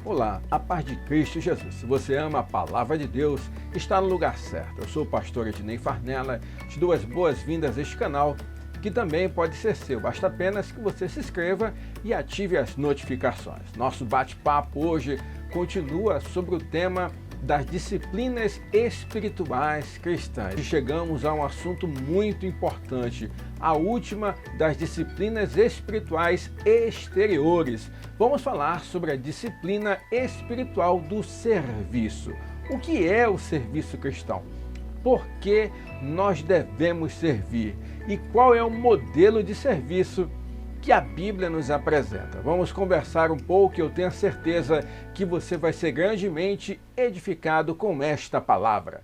Olá, a paz de Cristo Jesus. Se você ama a palavra de Deus, está no lugar certo. Eu sou o pastor Ednei Farnella, te dou as boas-vindas a este canal, que também pode ser seu. Basta apenas que você se inscreva e ative as notificações. Nosso bate-papo hoje continua sobre o tema das disciplinas espirituais cristãs. E chegamos a um assunto muito importante, a última das disciplinas espirituais exteriores. Vamos falar sobre a disciplina espiritual do serviço. O que é o serviço cristão? Por que nós devemos servir? E qual é o modelo de serviço que a Bíblia nos apresenta? Vamos conversar um pouco e eu tenho a certeza que você vai ser grandemente edificado com esta palavra.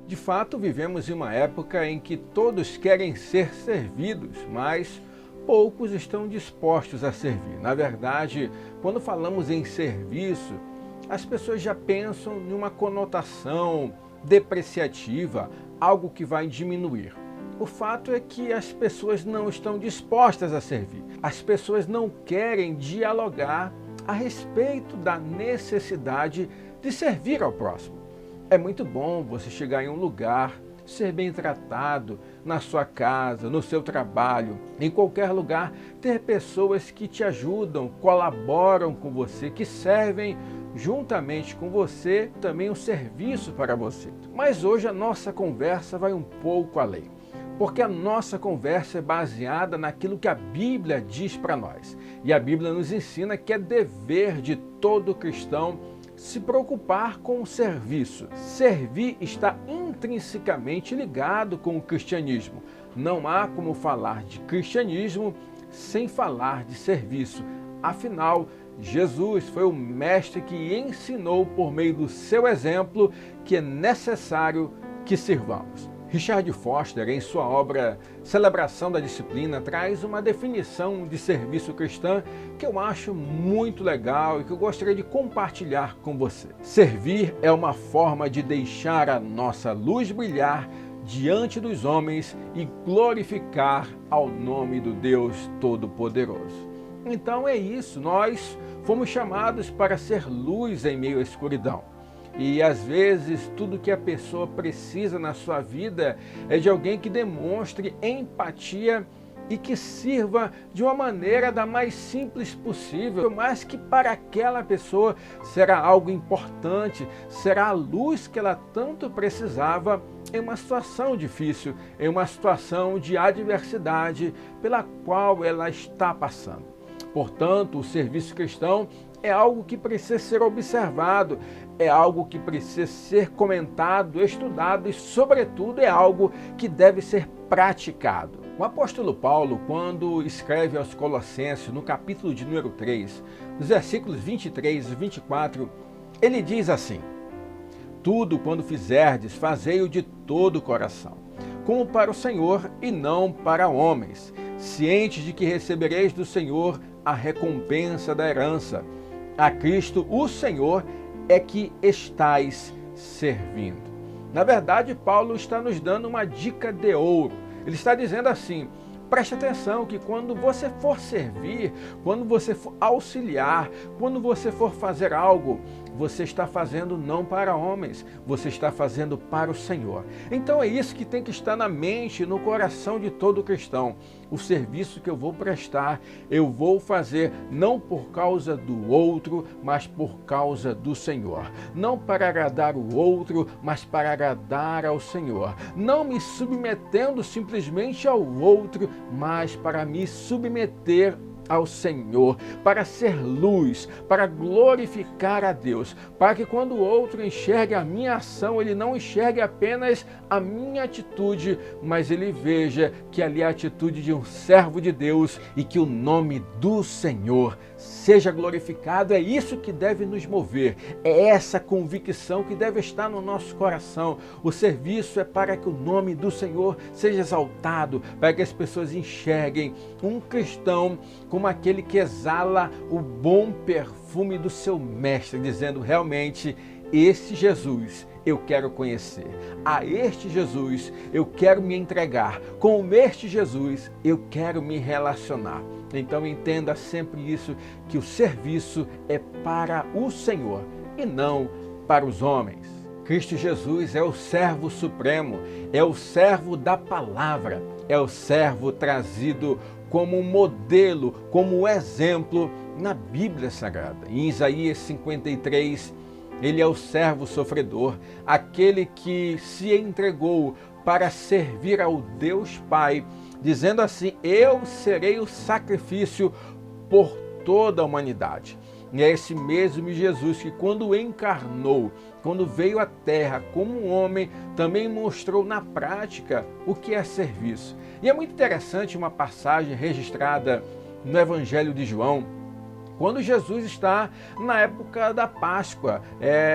De fato, vivemos em uma época em que todos querem ser servidos, mas poucos estão dispostos a servir. Na verdade, quando falamos em serviço, as pessoas já pensam em uma conotação depreciativa, algo que vai diminuir. O fato é que as pessoas não estão dispostas a servir. As pessoas não querem dialogar a respeito da necessidade de servir ao próximo. É muito bom você chegar em um lugar, ser bem tratado na sua casa, no seu trabalho, em qualquer lugar, ter pessoas que te ajudam, colaboram com você, que servem juntamente com você também um serviço para você. Mas hoje a nossa conversa vai um pouco além, porque a nossa conversa é baseada naquilo que a Bíblia diz para nós. E a Bíblia nos ensina que é dever de todo cristão se preocupar com o serviço. Servir está intrinsecamente ligado com o cristianismo. Não há como falar de cristianismo sem falar de serviço. Afinal, Jesus foi o mestre que ensinou por meio do seu exemplo que é necessário que sirvamos. Richard Foster, em sua obra Celebração da Disciplina, traz uma definição de serviço cristão que eu acho muito legal e que eu gostaria de compartilhar com você. Servir é uma forma de deixar a nossa luz brilhar diante dos homens e glorificar ao nome do Deus Todo-Poderoso. Então é isso, nós fomos chamados para ser luz em meio à escuridão. E às vezes tudo que a pessoa precisa na sua vida é de alguém que demonstre empatia e que sirva de uma maneira da mais simples possível, mas que para aquela pessoa será algo importante, será a luz que ela tanto precisava em uma situação difícil, em uma situação de adversidade pela qual ela está passando. Portanto, o serviço cristão é algo que precisa ser observado, é algo que precisa ser comentado, estudado e, sobretudo, é algo que deve ser praticado. O apóstolo Paulo, quando escreve aos Colossenses, no capítulo de número 3, nos versículos 23 e 24, ele diz assim: tudo quando fizerdes, fazei-o de todo o coração, como para o Senhor e não para homens, cientes de que recebereis do Senhor a recompensa da herança. A Cristo, o Senhor, é que estais servindo. Na verdade, Paulo está nos dando uma dica de ouro. Ele está dizendo assim: preste atenção que quando você for servir, quando você for auxiliar, quando você for fazer algo, você está fazendo não para homens, você está fazendo para o Senhor. Então é isso que tem que estar na mente e no coração de todo cristão. O serviço que eu vou prestar, eu vou fazer não por causa do outro, mas por causa do Senhor. Não para agradar o outro, mas para agradar ao Senhor. Não me submetendo simplesmente ao outro, mas para me submeter ao Senhor, para ser luz, para glorificar a Deus, para que quando o outro enxergue a minha ação, ele não enxergue apenas a minha atitude, mas ele veja que ali é a atitude de um servo de Deus e que o nome do Senhor seja glorificado. É isso que deve nos mover, é essa convicção que deve estar no nosso coração. O serviço é para que o nome do Senhor seja exaltado, para que as pessoas enxerguem um cristão como aquele que exala o bom perfume do seu mestre, dizendo: realmente esse Jesus eu quero conhecer, a este Jesus eu quero me entregar, com este Jesus eu quero me relacionar. Então entenda sempre isso, que o serviço é para o Senhor e não para os homens. Cristo Jesus é o servo supremo, é o servo da palavra, é o servo trazido como um modelo, como um exemplo na Bíblia Sagrada. Em Isaías 53, ele é o servo sofredor, aquele que se entregou para servir ao Deus Pai, dizendo assim: eu serei o sacrifício por toda a humanidade. E é esse mesmo Jesus que, quando encarnou, quando veio à terra como um homem, também mostrou na prática o que é serviço. E é muito interessante uma passagem registrada no Evangelho de João, quando Jesus está na época da Páscoa,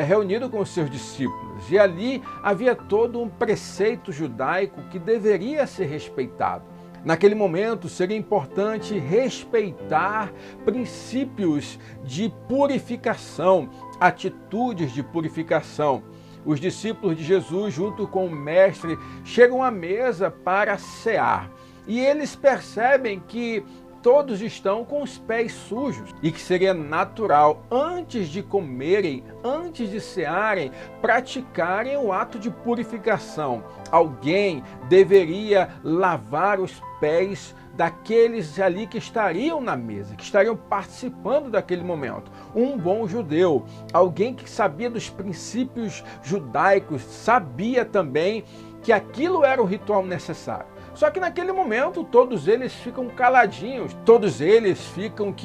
reunido com os seus discípulos. E ali havia todo um preceito judaico que deveria ser respeitado. Naquele momento seria importante respeitar princípios de purificação, atitudes de purificação. Os discípulos de Jesus, junto com o mestre, chegam à mesa para cear. E eles percebem que todos estão com os pés sujos e que seria natural, antes de comerem, antes de cearem, praticarem o ato de purificação. Alguém deveria lavar os pés daqueles ali que estariam na mesa, que estariam participando daquele momento. Um bom judeu, alguém que sabia dos princípios judaicos, sabia também que aquilo era o ritual necessário. Só que naquele momento todos eles ficam caladinhos, todos eles ficam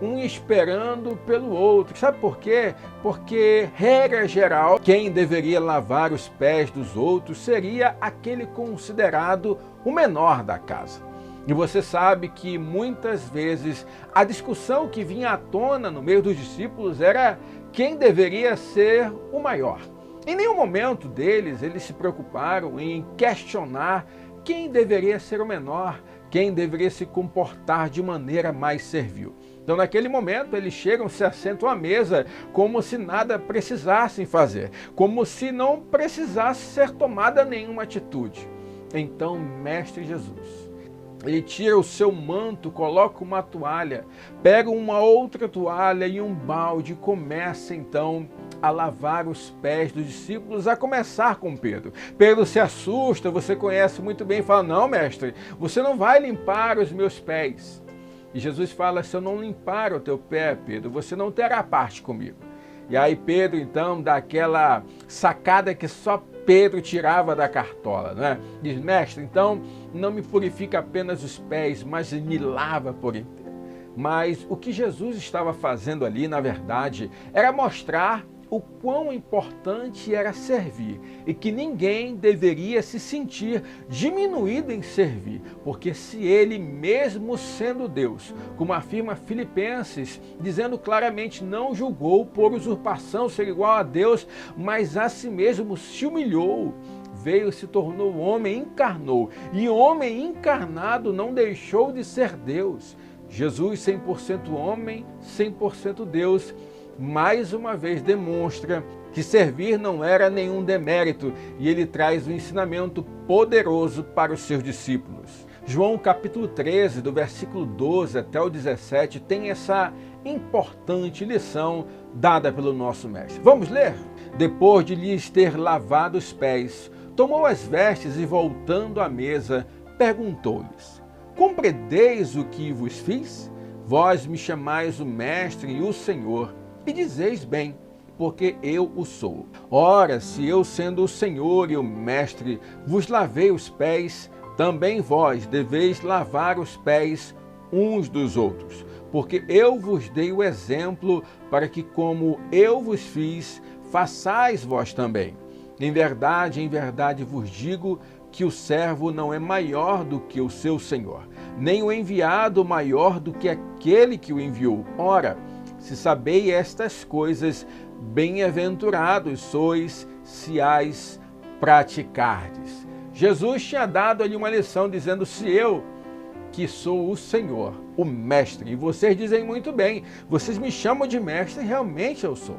um esperando pelo outro. Sabe por quê? Porque, regra geral, quem deveria lavar os pés dos outros seria aquele considerado o menor da casa. E você sabe que muitas vezes a discussão que vinha à tona no meio dos discípulos era quem deveria ser o maior. Em nenhum momento deles eles se preocuparam em questionar quem deveria ser o menor, quem deveria se comportar de maneira mais servil. Então, naquele momento, eles chegam, se assentam à mesa como se nada precisassem fazer, como se não precisasse ser tomada nenhuma atitude. Então, Mestre Jesus, ele tira o seu manto, coloca uma toalha, pega uma outra toalha e um balde e começa então a lavar os pés dos discípulos, a começar com Pedro. Pedro se assusta, você conhece muito bem, fala: não, mestre, você não vai limpar os meus pés. E Jesus fala: se eu não limpar o teu pé, Pedro, você não terá parte comigo. E aí Pedro então dá aquela sacada que só Pedro tirava da cartola, né? Diz: mestre, então não me purifica apenas os pés, mas me lava por inteiro. Mas o que Jesus estava fazendo ali, na verdade, era mostrar o quão importante era servir e que ninguém deveria se sentir diminuído em servir, porque se ele, mesmo sendo Deus, como afirma Filipenses, dizendo claramente, não julgou por usurpação ser igual a Deus, mas a si mesmo se humilhou, veio, se tornou homem, encarnou, e homem encarnado não deixou de ser Deus. Jesus, 100% homem, 100% Deus, mais uma vez demonstra que servir não era nenhum demérito, e ele traz um ensinamento poderoso para os seus discípulos. João capítulo 13, do versículo 12 até o 17, tem essa importante lição dada pelo nosso mestre. Vamos ler? Depois de lhes ter lavado os pés, tomou as vestes e, voltando à mesa, perguntou-lhes: compreendeis o que vos fiz? Vós me chamais o Mestre e o Senhor, e dizeis bem, porque eu o sou. Ora, se eu, sendo o Senhor e o Mestre, vos lavei os pés, também vós deveis lavar os pés uns dos outros, porque eu vos dei o exemplo para que, como eu vos fiz, façais vós também. Em verdade vos digo que o servo não é maior do que o seu senhor, nem o enviado maior do que aquele que o enviou. Ora, se sabeis estas coisas, bem-aventurados sois se as praticardes. Jesus tinha dado ali uma lição dizendo: se eu, que sou o Senhor, o Mestre, e vocês dizem muito bem, vocês me chamam de Mestre, realmente eu sou.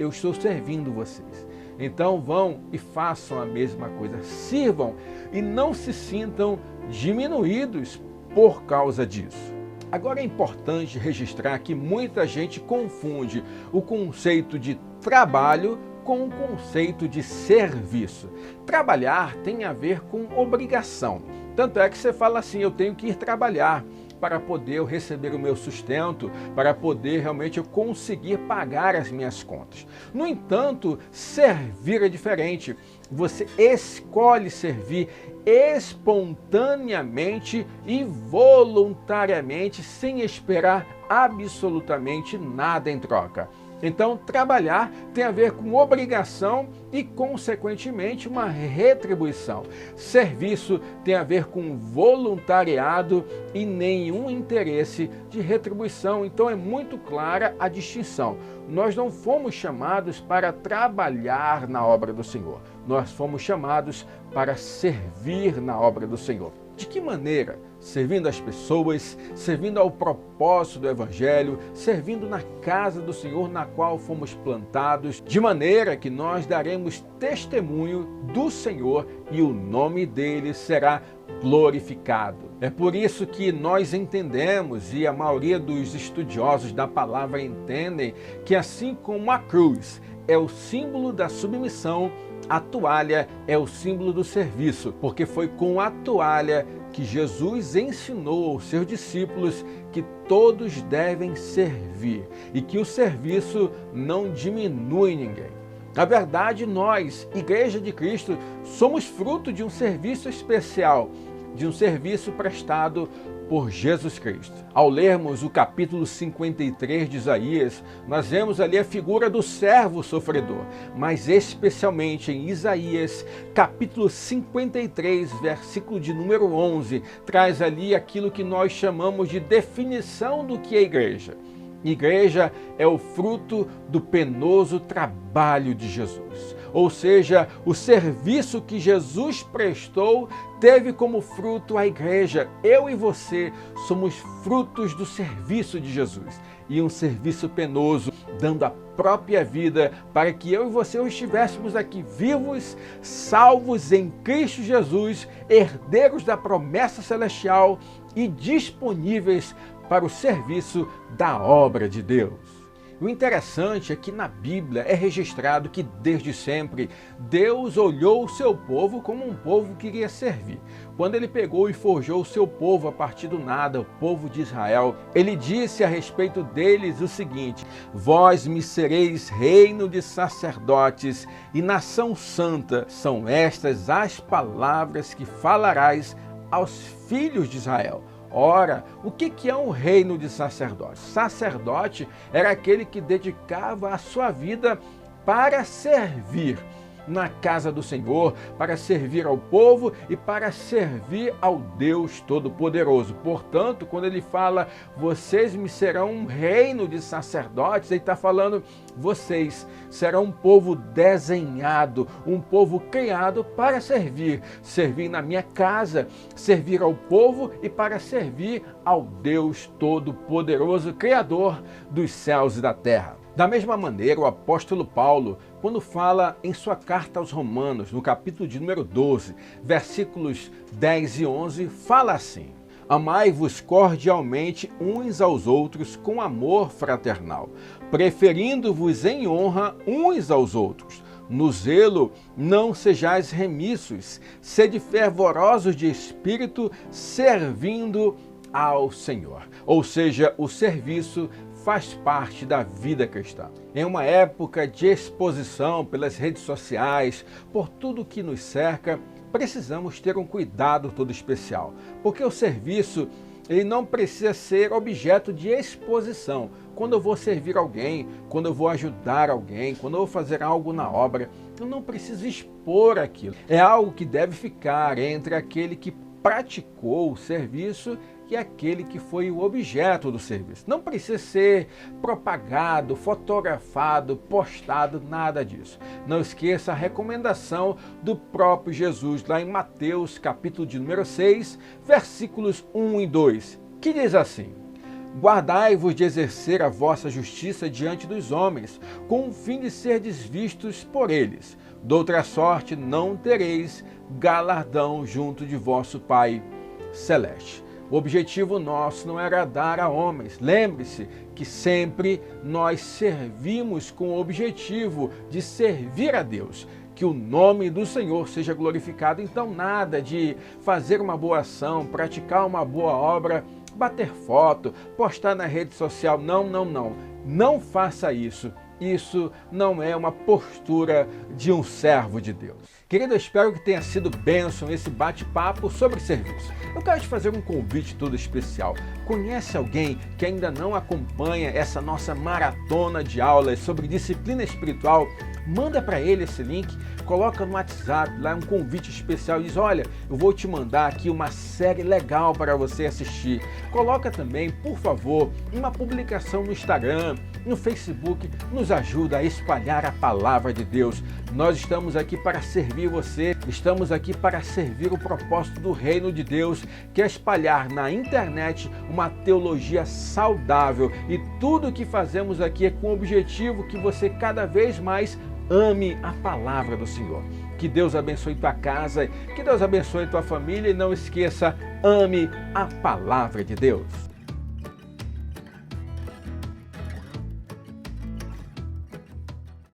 eu estou servindo vocês. Então vão e façam a mesma coisa, sirvam e não se sintam diminuídos por causa disso. Agora é importante registrar que muita gente confunde o conceito de trabalho com o conceito de serviço. Trabalhar tem a ver com obrigação. Tanto é que você fala assim, eu tenho que ir trabalhar para poder eu receber o meu sustento, para poder realmente eu conseguir pagar as minhas contas. No entanto, servir é diferente. Você escolhe servir espontaneamente e voluntariamente, sem esperar absolutamente nada em troca. Então, trabalhar tem a ver com obrigação e, consequentemente, uma retribuição. Serviço tem a ver com voluntariado e nenhum interesse de retribuição. Então, é muito clara a distinção. Nós não fomos chamados para trabalhar na obra do Senhor. Nós fomos chamados para servir na obra do Senhor. De que maneira? Servindo as pessoas, servindo ao propósito do Evangelho, servindo na casa do Senhor na qual fomos plantados, de maneira que nós daremos testemunho do Senhor e o nome dele será glorificado. É por isso que nós entendemos, e a maioria dos estudiosos da palavra entendem, que assim como a cruz é o símbolo da submissão, a toalha é o símbolo do serviço, porque foi com a toalha que Jesus ensinou aos seus discípulos que todos devem servir e que o serviço não diminui ninguém. Na verdade, nós, Igreja de Cristo, somos fruto de um serviço especial, de um serviço prestado por Jesus Cristo. Ao lermos o capítulo 53 de Isaías, nós vemos ali a figura do servo sofredor, mas especialmente em Isaías, capítulo 53, versículo de número 11, traz ali aquilo que nós chamamos de definição do que é igreja. Igreja é o fruto do penoso trabalho de Jesus. Ou seja, o serviço que Jesus prestou teve como fruto a igreja. Eu e você somos frutos do serviço de Jesus. E um serviço penoso, dando a própria vida para que eu e você estivéssemos aqui vivos, salvos em Cristo Jesus, herdeiros da promessa celestial e disponíveis para o serviço da obra de Deus. O interessante é que na Bíblia é registrado que desde sempre Deus olhou o seu povo como um povo que iria servir. Quando ele pegou e forjou o seu povo a partir do nada, o povo de Israel, ele disse a respeito deles o seguinte: vós me sereis reino de sacerdotes e nação santa. São estas as palavras que falarás aos filhos de Israel. Ora, o que é um reino de sacerdotes? Sacerdote era aquele que dedicava a sua vida para servir na casa do Senhor, para servir ao povo e para servir ao Deus Todo-Poderoso. Portanto, quando ele fala, vocês me serão um reino de sacerdotes, ele está falando, vocês serão um povo desenhado, um povo criado para servir. Servir na minha casa, servir ao povo e para servir ao Deus Todo-Poderoso, Criador dos céus e da terra. Da mesma maneira, o apóstolo Paulo, quando fala em sua carta aos Romanos, no capítulo de número 12, versículos 10 e 11, fala assim: amai-vos cordialmente uns aos outros com amor fraternal, preferindo-vos em honra uns aos outros. No zelo não sejais remissos, sede fervorosos de espírito, servindo ao Senhor. Ou seja, o serviço faz parte da vida cristã. Em uma época de exposição pelas redes sociais, por tudo que nos cerca, precisamos ter um cuidado todo especial, porque o serviço ele não precisa ser objeto de exposição. Quando eu vou servir alguém, quando eu vou ajudar alguém, quando eu vou fazer algo na obra, eu não preciso expor aquilo. É algo que deve ficar entre aquele que praticou o serviço e aquele que foi o objeto do serviço. Não precisa ser propagado, fotografado, postado, nada disso. Não esqueça a recomendação do próprio Jesus, lá em Mateus, capítulo de número 6, versículos 1 e 2, que diz assim: Guardai-vos de exercer a vossa justiça diante dos homens, com o fim de serdes vistos por eles. Doutra sorte não tereis galardão junto de vosso Pai Celeste. O objetivo nosso não era dar a homens. Lembre-se que sempre nós servimos com o objetivo de servir a Deus. Que o nome do Senhor seja glorificado. Então, nada de fazer uma boa ação, praticar uma boa obra, bater foto, postar na rede social. Não, não, não. Não faça isso. Isso não é uma postura de um servo de Deus. Querido, eu espero que tenha sido bênção esse bate-papo sobre serviço. Eu quero te fazer um convite todo especial. Conhece alguém que ainda não acompanha essa nossa maratona de aulas sobre disciplina espiritual? Manda para ele esse link, coloca no WhatsApp, lá um convite especial e diz, olha, eu vou te mandar aqui uma série legal para você assistir. Coloca também, por favor, uma publicação no Instagram, no Facebook, nos ajuda a espalhar a palavra de Deus. Nós estamos aqui para servir você, estamos aqui para servir o propósito do reino de Deus, que é espalhar na internet uma teologia saudável, e tudo o que fazemos aqui é com o objetivo que você cada vez mais ame a palavra do Senhor. Que Deus abençoe tua casa, que Deus abençoe tua família e não esqueça, ame a palavra de Deus.